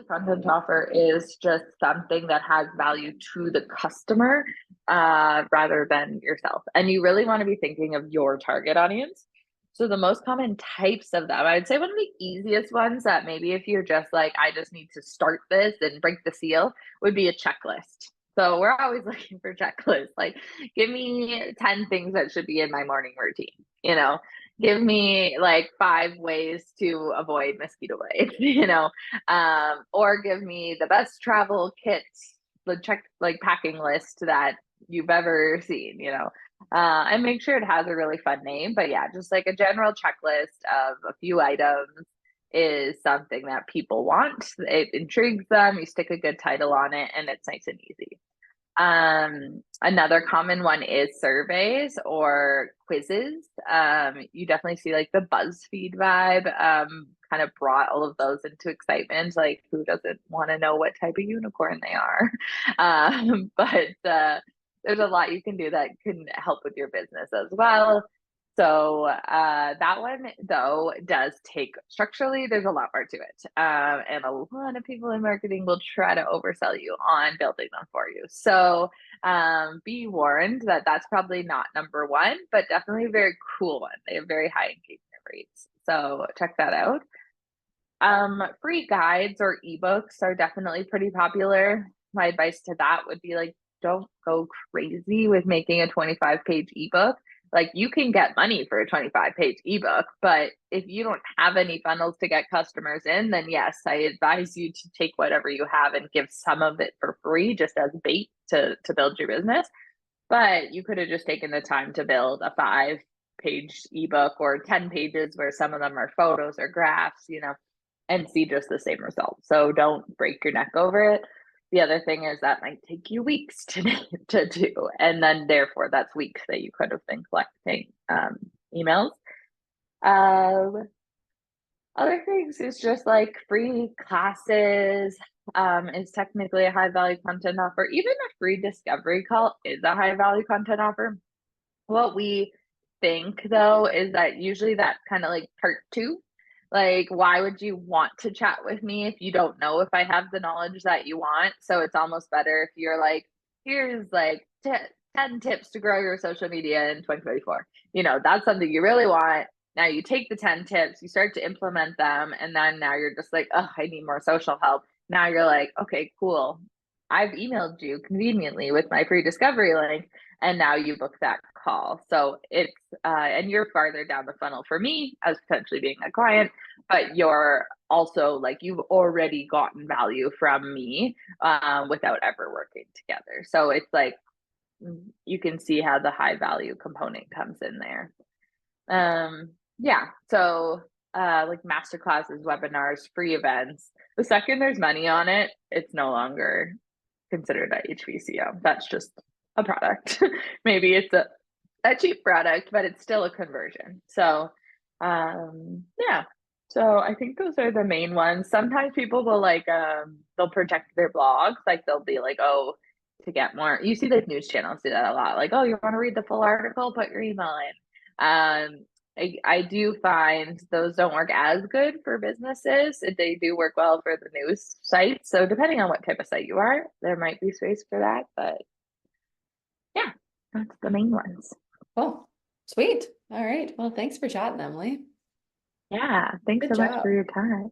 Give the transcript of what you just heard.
Content offer is just something that has value to the customer rather than yourself. And you really want to be thinking of your target audience. So the most common types of them, I'd say one of the easiest ones that maybe if you're just like, I just need to start this and break the seal, would be a checklist. So we're always looking for checklists. Like, give me 10 things that should be in my morning routine, give me like 5 ways to avoid mosquito bites, or give me the best travel kits, the packing list that you've ever seen, and make sure it has a really fun name. But yeah, just like a general checklist of a few items is something that people want. It intrigues them. You stick a good title on it, and it's nice and easy. Another common one is surveys or quizzes. You definitely see like the BuzzFeed vibe, kind of brought all of those into excitement. Like, who doesn't want to know what type of unicorn they are? But there's a lot you can do that can help with your business as well. So that one though does take structurally, there's a lot more to it. And a lot of people in marketing will try to oversell you on building them for you. So be warned that that's probably not number one, but definitely a very cool one. They have very high engagement rates. So check that out. Free guides or ebooks are definitely pretty popular. My advice to that would be like, don't go crazy with making a 25-page ebook. Like, you can get money for a 25-page ebook, but if you don't have any funnels to get customers in, then yes, I advise you to take whatever you have and give some of it for free just as bait to build your business. But you could have just taken the time to build a 5-page ebook or 10 pages where some of them are photos or graphs, and see just the same result. So don't break your neck over it. The other thing is that might take you weeks to do. And then therefore that's weeks that you could have been collecting emails. Other things is just like free classes is technically a high value content offer. Even a free discovery call is a high value content offer. What we think though is that usually that's kind of like part two. Like, why would you want to chat with me if you don't know if I have the knowledge that you want? So it's almost better if you're like, here's like 10 tips to grow your social media in 2024. That's something you really want. Now you take the 10 tips, you start to implement them, and then now you're just like, oh, I need more social help. Now you're like, okay, cool. I've emailed you conveniently with my free discovery link, and now you book that call. So it's and you're farther down the funnel for me as potentially being a client, but you're also like, you've already gotten value from me without ever working together. So it's like, you can see how the high value component comes in there. Yeah, so like masterclasses, webinars, free events. The second there's money on it, it's no longer considered a HVCO. That's just a product. Maybe it's a cheap product, but it's still a conversion. So yeah. So I think those are the main ones. Sometimes people will like they'll protect their blogs. Like, they'll be like, oh, to get more. You see like news channels do that a lot. Like, oh, you want to read the full article? Put your email in. I do find those don't work as good for businesses. They do work well for the news sites. So depending on what type of site you are, there might be space for that. But yeah, that's the main ones. Cool. Sweet. All right. Well, thanks for chatting, Emily. Yeah, thanks Good so much job. for your time.